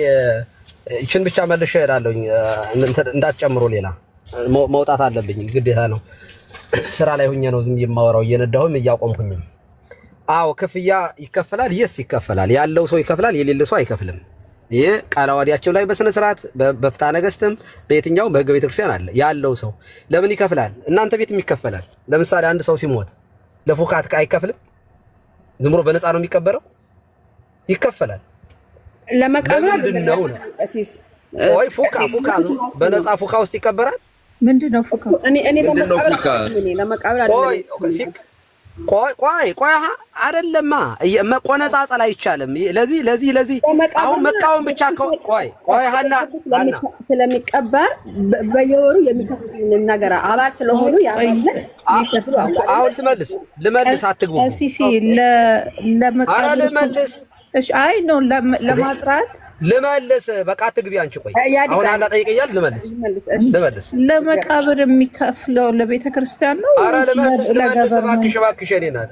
ይችን ብቻ መልሼ እሄዳለሁኝ፣ እንዳትጨምሩ ሌላ መውጣት አለብኝ፣ ግዴታ ነው። ስራ ላይ ሆኜ ነው ዝም የማወራው፣ እየነዳሁም እያቆምኩኝም። አዎ ክፍያ ይከፈላል። ይስ ይከፈላል። ያለው ሰው ይከፍላል፣ የሌለ ሰው አይከፍልም። ይሄ ቃለ ዓዋዲያቸው ላይ በስነ ስርዓት በፍትሐ ነገሥትም በየትኛው በሕገ ቤተክርስቲያን አለ። ያለው ሰው ለምን ይከፍላል? እናንተ ቤትም ይከፈላል። ለምሳሌ አንድ ሰው ሲሞት ለፉካት አይከፍልም? ዝም ብሎ በነፃ ነው የሚቀበረው? ይከፈላል። ለመቀበል ምንድነው ነው? ወይ ፉካ በነፃ ፉካ ውስጥ ይቀበራል? ምንድነው ፉካ? እኔ ለመቀበል ቆይ አይደለማ፣ መቆነጻጸል አይቻልም። ለዚህ አሁን መቃወም ብቻ ቆይ ሀና ስለሚቀበር በየወሩ የሚከፍሉት ነገር አባል ስለሆኑ አሁን ልመልስ አትግቡ። ሲሲ ለመቀበል ልመልስ። እሺ አይ ነው ለማጥራት ልመልስ። በቃ አትግቢ አንቺ። ቆይ አሁን ሀና ጠይቀኛል። ልመልስ። ለመቃብር የሚከፍለው ለቤተ ክርስቲያን ነው? ኧረ ልመልስ እባክሽ እኔ ናት።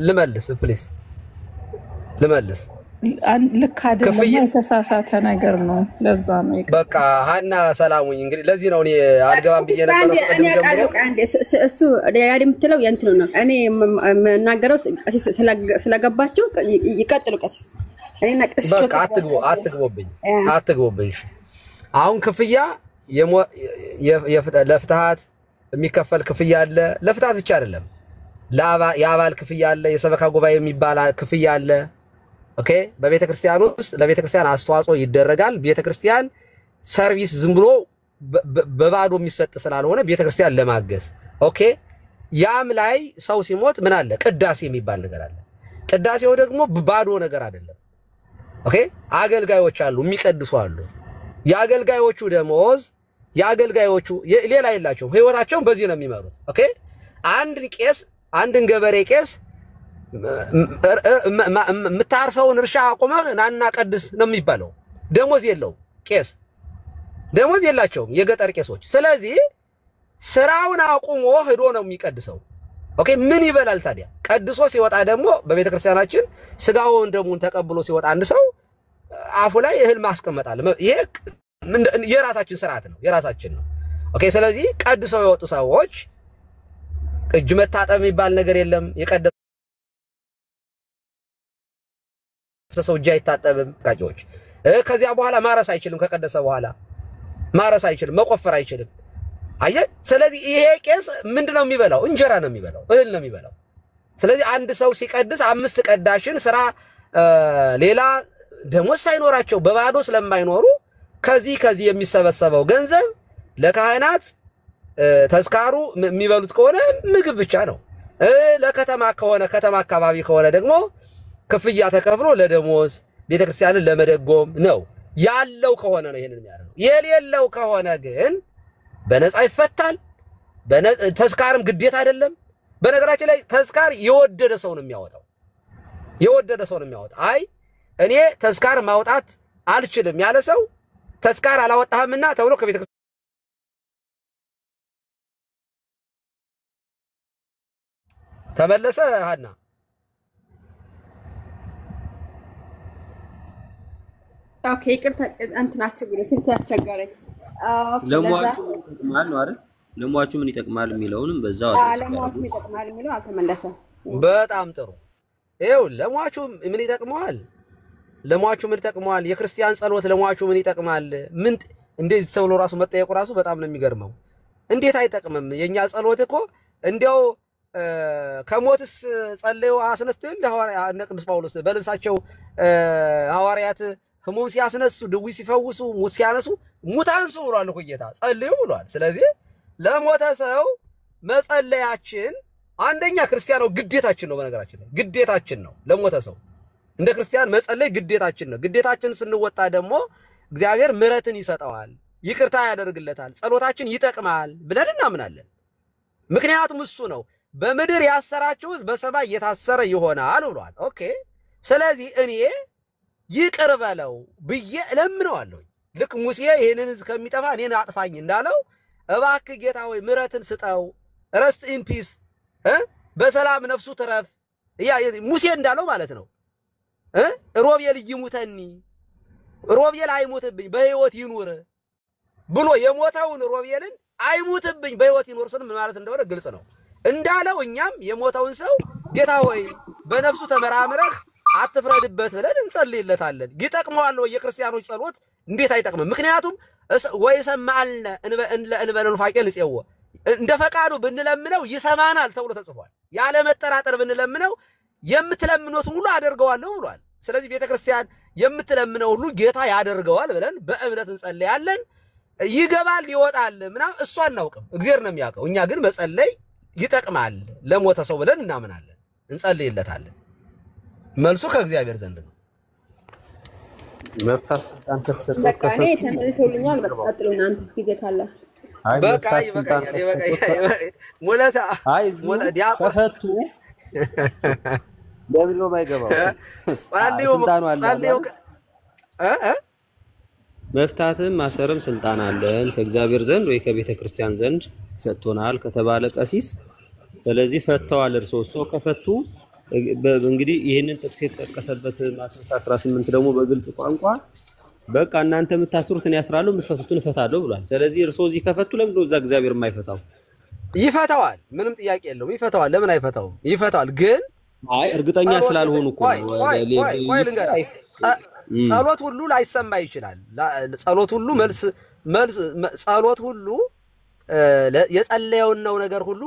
ልመልስ ፕሊዝ ልመልስ። ልክ አይደለም፣ የተሳሳተ ነገር ነው። ለዛ ነው በቃ ሀና ሰላሙኝ። እንግዲህ ለዚህ ነው እኔ አልገባም ብዬ ነበር። እሱ ያድ የምትለው የእንትኑ ነው። እኔ የምናገረው ስለገባችሁ ይቀጥሉ ቀሲስ። በቃ አትግቡብኝ። አሁን ክፍያ ለፍትሃት የሚከፈል ክፍያ አለ። ለፍትሃት ብቻ አይደለም፣ የአባል ክፍያ አለ። የሰበካ ጉባኤ የሚባል ክፍያ አለ። ኦኬ በቤተክርስቲያን ውስጥ ለቤተክርስቲያን አስተዋጽኦ ይደረጋል። ቤተክርስቲያን ሰርቪስ ዝም ብሎ በባዶ የሚሰጥ ስላልሆነ ቤተክርስቲያን ለማገዝ ኦኬ። ያም ላይ ሰው ሲሞት ምን አለ? ቅዳሴ የሚባል ነገር አለ። ቅዳሴው ደግሞ ባዶ ነገር አይደለም። ኦኬ አገልጋዮች አሉ፣ የሚቀድሱ አሉ። የአገልጋዮቹ ደሞዝ ሌላ የላቸውም። ህይወታቸውን በዚህ ነው የሚመሩት። ኦኬ አንድን ገበሬ ቄስ የምታርሰውን እርሻ አቁመህ ናና ቀድስ ነው የሚባለው። ደሞዝ የለው ቄስ፣ ደሞዝ የላቸውም የገጠር ቄሶች። ስለዚህ ስራውን አቁሞ ሄዶ ነው የሚቀድሰው። ኦኬ ምን ይበላል ታዲያ? ቀድሶ ሲወጣ ደግሞ በቤተክርስቲያናችን ስጋውን ደሙን ተቀብሎ ሲወጣ አንድ ሰው አፉ ላይ እህል ማስቀመጣል። ይሄ የራሳችን ስርዓት ነው፣ የራሳችን ነው። ኦኬ ስለዚህ ቀድሰው የወጡ ሰዎች እጅ መታጠብ የሚባል ነገር የለም። የቀደሰ ሰው እጅ አይታጠብም። ቃቂዎች ከዚያ በኋላ ማረስ አይችልም። ከቀደሰ በኋላ ማረስ አይችልም፣ መቆፈር አይችልም። አየ ስለዚህ ይሄ ቄስ ምንድነው የሚበላው? እንጀራ ነው የሚበላው፣ እህል ነው የሚበላው። ስለዚህ አንድ ሰው ሲቀድስ 5 ቀዳሽን ስራ ሌላ ደሞዝ ሳይኖራቸው በባዶ ስለማይኖሩ ከዚህ የሚሰበሰበው ገንዘብ ለካህናት ተስካሩ የሚበሉት ከሆነ ምግብ ብቻ ነው። ለከተማ ከሆነ ከተማ አካባቢ ከሆነ ደግሞ ክፍያ ተከፍሎ ለደሞዝ ቤተክርስቲያንን ለመደጎም ነው። ያለው ከሆነ ነው ይሄንን የሚያደርገው። የሌለው ከሆነ ግን በነፃ ይፈታል። ተስካርም ግዴታ አይደለም። በነገራችን ላይ ተስካር የወደደ ሰው ነው የሚያወጣው። አይ እኔ ተስካር ማውጣት አልችልም ያለ ሰው ተስካር አላወጣህምና ተብሎ ከቤተ ተመለሰ። ሀና ኦኬ ይቅርታ እንትን አስቸግረኝ ስንት ያስቸገረኝ። ለሟቹ ይጠቅማል ነው አይደል? ለሟቹ ምን ይጠቅማል የሚለውንም በዛው ለሟቹ ይጠቅማል የሚለው አልተመለሰም። በጣም ጥሩ። ይኸው ለሟቹ ምን ይጠቅመዋል? የክርስቲያን ጸሎት ለሟቹ ምን ይጠቅማል? ምን እንደዚህ ተብሎ ራሱ መጠየቁ ራሱ በጣም ነው የሚገርመው። እንዴት አይጠቅምም? የኛ ጸሎት እኮ እንዲያው ከሞትስ ጸልዩ አስነስተው እነ ቅዱስ ጳውሎስ በልብሳቸው ሐዋርያት ህሙም ሲያስነሱ፣ ድዊ ሲፈውሱ፣ ሙት ሲያነሱ ሙት አንሱ ብሏል እኮ ጌታ፣ ጸልዩ ብሏል። ስለዚህ ለሞተ ሰው መጸለያችን አንደኛ ክርስቲያኖ ግዴታችን ነው። በነገራችን ላይ ግዴታችን ነው ለሞተ ሰው። እንደ ክርስቲያን መጸለይ ግዴታችን ነው። ግዴታችን ስንወጣ ደግሞ እግዚአብሔር ምሕረትን ይሰጠዋል፣ ይቅርታ ያደርግለታል፣ ጸሎታችን ይጠቅማል ብለን እናምናለን። ምክንያቱም እሱ ነው በምድር ያሰራችሁት በሰማይ የታሰረ ይሆናል ብሏል። ኦኬ ስለዚህ እኔ ይቅር በለው ብዬ እለምነዋለሁ። ልክ ሙሴ ይሄንን ከሚጠፋ እኔን አጥፋኝ እንዳለው እባክህ ጌታ ሆይ ምሕረትን ስጠው፣ ረስት ኢን ፒስ በሰላም ነፍሱ ትረፍ ሙሴ እንዳለው ማለት ነው። ሮቤል ይሙተኒ ሮቤል አይሙትብኝ በህይወት ይኑር ብሎ የሞተውን ሮቤልን አይሙትብኝ በህይወት ይኑር ስን ምን ማለት እንደሆነ ግልጽ ነው እንዳለው እኛም የሞተውን ሰው ጌታ ሆይ በነፍሱ ተመራምረህ አትፍረድበት ብለን እንጸልይለታለን። ይጠቅመዋል ወይ? የክርስቲያኖች ጸሎት እንዴት አይጠቅምም? ምክንያቱም ወይ ሰማልነ እንበለን ፋቄል ጽየው እንደ ፈቃዱ ብንለምነው ይሰማናል ተብሎ ተጽፏል። ያለ መጠራጠር ብንለምነው የምትለምኑት ሁሉ አደርገዋለሁ ብሏል። ስለዚህ ቤተክርስቲያን የምትለምነው ሁሉ ጌታ ያደርገዋል ብለን በእምነት እንጸልያለን። ይገባል ይወጣል ምናምን እሱ አናውቅም፣ እግዚአብሔር ነው የሚያውቀው። እኛ ግን መጸለይ ይጠቅማል ለሞተ ሰው ብለን እናምናለን፣ እንጸልይለታለን። መልሱ ከእግዚአብሔር ዘንድ ነው። መፍታት ስልጣን ከተሰጠው በቃ እኔ ተመልሶልኛል። በቃ ቀጥሉና አንተ ጊዜ ካላችሁ በቃ ሙለታ ከፈቱ ለምን ባይገባው ጸልዩ መፍታትም ማሰርም ስልጣን አለን ከእግዚአብሔር ዘንድ ወይ ከቤተ ክርስቲያን ዘንድ ሰጥቶናል ከተባለ ቀሲስ ስለዚህ ፈተዋል። እርሶ ከፈቱ እንግዲህ ይሄንን ጥቅስ የተጠቀሰበት ማቴዎስ 18 ደግሞ በግልጽ ቋንቋ በቃ እናንተ የምታስሩትን ያስራሉ የምትፈቱትን እፈታለሁ ብሏል። ስለዚህ እርሶ እዚህ ከፈቱ ለምን ነው እዛ እግዚአብሔር የማይፈታው? ይፈታዋል፣ ምንም ጥያቄ የለውም። ይፈታዋል። ለምን አይፈታውም? ይፈታዋል። ግን አይ እርግጠኛ ስላልሆኑ እኮ ቆይ ልንገራ፣ ጸሎት ሁሉ ላይሰማ ይችላል። ጸሎት ሁሉ መልስ ጸሎት ሁሉ የጸለየውን ነው ነገር ሁሉ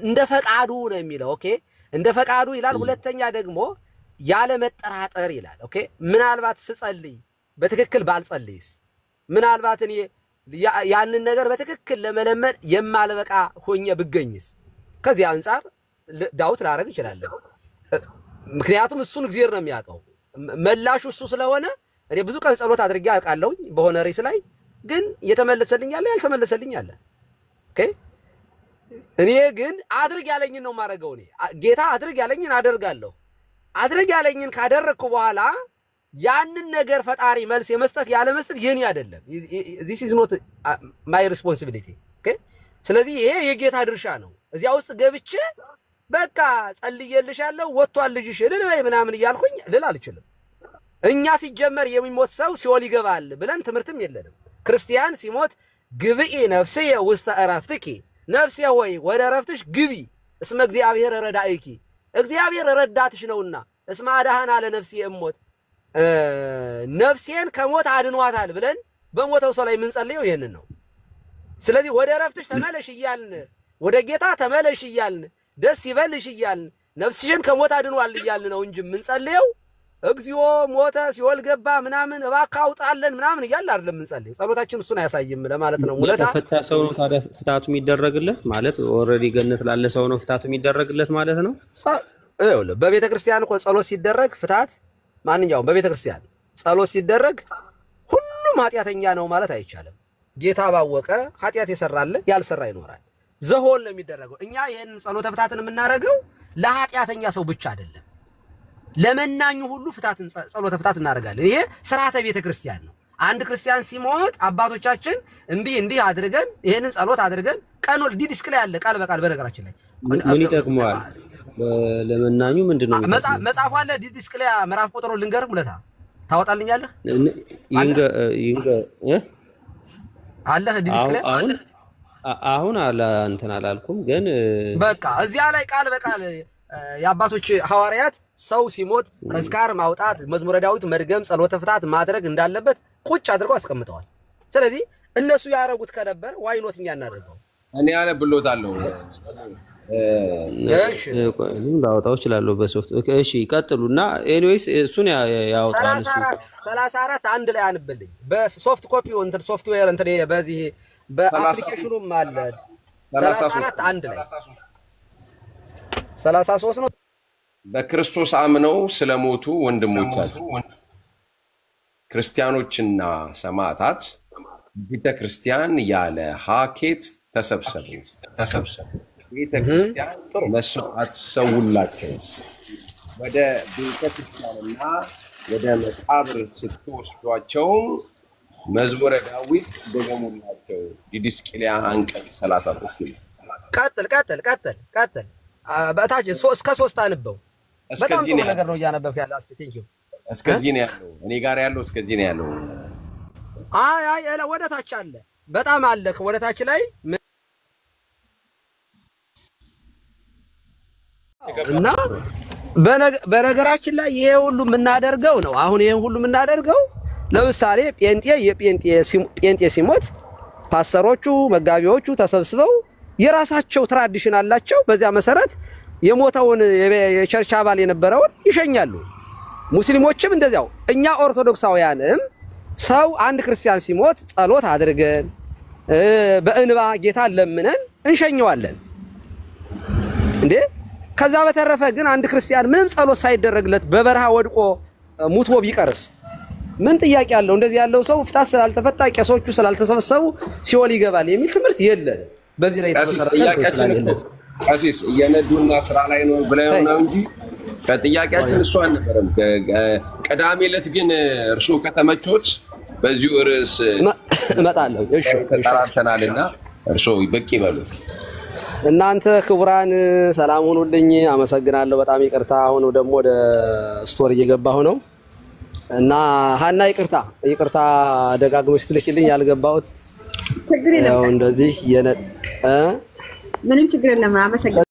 እንደ ፈቃዱ ነው የሚለው። ኦኬ እንደ ፈቃዱ ይላል። ሁለተኛ ደግሞ ያለ መጠራጠር ይላል። ኦኬ ምናልባት ስጸልይ በትክክል ባልጸልይስ፣ ምናልባት እኔ ያንን ነገር በትክክል ለመለመን የማልበቃ ሆኜ ብገኝስ፣ ከዚህ አንፃር ዳውት ላደርግ እችላለሁ። ምክንያቱም እሱን እግዚአብሔር ነው የሚያውቀው፣ መላሹ እሱ ስለሆነ። እኔ ብዙ ቀን ጸሎት አድርጌ አውቃለሁ በሆነ ርዕስ ላይ፣ ግን የተመለሰልኝ አለ ያልተመለሰልኝ አለ። ኦኬ እኔ ግን አድርግ ያለኝን ነው የማደርገው። እኔ ጌታ አድርግ ያለኝን አደርጋለሁ። አድርግ ያለኝን ካደረግኩ በኋላ ያንን ነገር ፈጣሪ መልስ የመስጠት ያለ መስጠት የኔ አይደለም። this is not my responsibility። ኦኬ ስለዚህ ይሄ የጌታ ድርሻ ነው። እዚያ ውስጥ ገብቼ በቃ ጸልዬልሻለሁ ወጥቷል ልጅሽ ልል ወይ ምናምን እያልኩኝ ልል አልችልም። እኛ ሲጀመር የሚሞት ሰው ሲኦል ይገባል ብለን ትምህርትም የለንም። ክርስቲያን ሲሞት ግብኢ ነፍስየ ውስተ ዕረፍትኪ፣ ነፍሴ ሆይ ወደ ዕረፍትሽ ግቢ፣ እስመ እግዚአብሔር ረዳኢኪ፣ እግዚአብሔር ረዳትሽ ነውና፣ እስመ አድኃና ለነፍሴ እሞት፣ ነፍሴን ከሞት አድኗታል ብለን በሞተው ሰው ላይ የምንጸልየው ይሄንን ነው። ስለዚህ ወደ ዕረፍትሽ ተመለሽ እያልን፣ ወደ ጌታ ተመለሽ እያልን፣ ደስ ይበልሽ እያልን፣ ነፍስሽን ከሞት አድኗል እያልን ነው እንጂ የምንጸልየው እግዚኦ ሞተ ሲኦል ገባ ምናምን እባክህ አውጣለን ምናምን እያልን አይደለም የምንጸልየው። ጸሎታችን እሱን አያሳይም ለማለት ነው። ሙለታ ተፈታ ሰው ነው ታዲያ ፍታቱ የሚደረግለት ማለት ኦልሬዲ ገነት ላለ ሰው ነው ፍታቱ የሚደረግለት ማለት ነው። በቤተ ክርስቲያን እኮ ጸሎት ሲደረግ ፍታት ማንኛውም በቤተ ክርስቲያን ጸሎት ሲደረግ ሁሉም ኃጢአተኛ ነው ማለት አይቻልም። ጌታ ባወቀ ኃጢአት የሰራለ ያልሰራ ይኖራል። ዘሆል ነው የሚደረገው። እኛ ይሄንን ጸሎተ ፍታትን የምናደርገው ለኃጢአተኛ ሰው ብቻ አይደለም፣ ለመናኙ ሁሉ ፍታትን ጸሎተ ፍታት እናደርጋለን። ይሄ ሥርዓተ ቤተ ክርስቲያን ነው። አንድ ክርስቲያን ሲሞት አባቶቻችን እንዲህ አድርገን ይሄንን ጸሎት አድርገን ቀኑ ዲስክ ላይ ያለ ቃል በቃል በነገራችን ላይ ምን ይጠቅመዋል? ለመናኙ ምንድነው መጽሐፉ አለ። ዲስክ ላይ ምዕራፍ ቁጥሩ ልንገርህ ሙለታ ታወጣልኛለህ? አለ ዲስክ ላይ አሁን አለ እንትን አላልኩም፣ ግን በቃ እዚያ ላይ ቃል በቃል የአባቶች ሐዋርያት ሰው ሲሞት ተስካር ማውጣት፣ መዝሙረ ዳዊት መድገም፣ ጸሎተ ፍታት ማድረግ እንዳለበት ቁጭ አድርገው አስቀምጠዋል። ስለዚህ እነሱ ያረጉት ከነበር ዋይኖት እኛ እናደርገው። እኔ አነብሎታለሁ። እሺ ላውጣው እችላለሁ በሶፍት። እሺ ይቀጥሉና ኤኒዌይስ እሱን ያወጣሉ። 34 አንድ ላይ አንብልኝ በሶፍት ኮፒው እንትን ሶፍትዌር እንትን በዚህ በአፕሊኬሽኑም አለ። 34 አንድ ላይ 33 ነው በክርስቶስ አምነው ስለሞቱ ወንድሞቻችን ክርስቲያኖችና ሰማዕታት ቤተ ክርስቲያን ያለ ሀኬት ተሰብሰቡ። ቤተ ክርስቲያን መስዋዕት ሰውላቸው ወደ ቤተ ክርስቲያንና ወደ መቃብር ስትወስዷቸው መዝሙረ ዳዊት ደገሙላቸው። ዲድስቅልያ አንቀጽ 33 ቀጥል በታች እስከ 3 አንበው። በጣም ጥሩ ነገር ነው እያነበብክ ያለው። አስኪ ቴንኪው። እስከዚህ ነው ያለው። እኔ ጋር ያለው እስከዚህ ነው ያለው። አይ ወደ ታች አለ። በጣም አለ። ወደ ታች ላይ እና በነገራችን ላይ ይሄ ሁሉ የምናደርገው ነው። አሁን ይሄን ሁሉ የምናደርገው ለምሳሌ ጴንጤ ሲሞት ፓስተሮቹ መጋቢዎቹ ተሰብስበው የራሳቸው ትራዲሽን አላቸው። በዚያ መሰረት የሞተውን የቸርች አባል የነበረውን ይሸኛሉ። ሙስሊሞችም እንደዚያው። እኛ ኦርቶዶክሳውያንም ሰው አንድ ክርስቲያን ሲሞት ጸሎት አድርገን በእንባ ጌታን ለምነን እንሸኘዋለን እንዴ። ከዛ በተረፈ ግን አንድ ክርስቲያን ምንም ጸሎት ሳይደረግለት በበረሃ ወድቆ ሙቶ ቢቀርስ ምን ጥያቄ አለው? እንደዚህ ያለው ሰው ፍታት ስላልተፈታ ቄሶቹ ስላልተሰበሰቡ ሲኦል ይገባል የሚል ትምህርት የለም። በዚህ ላይ ቀሲስ እየነዱና ስራ ላይ ነው ብለው ነው እንጂ ከጥያቄያችን እሱ አልነበረም። ቀዳሚ ዕለት ግን እርሱ ከተመቾት በዚሁ ርዕስ እመጣለሁ። እሺ ተራርተናልና እርሱ በቂ ይበሉ። እናንተ ክቡራን ሰላም ሁኑልኝ። አመሰግናለሁ። በጣም ይቅርታ። አሁን ደግሞ ወደ ስቶሪ እየገባሁ ነው እና ሀና ይቅርታ ደጋግመሽ ትልኪልኝ ያልገባሁት ችግር የለም። እንደዚህ ምንም ችግር የለም። አመሰግናለሁ።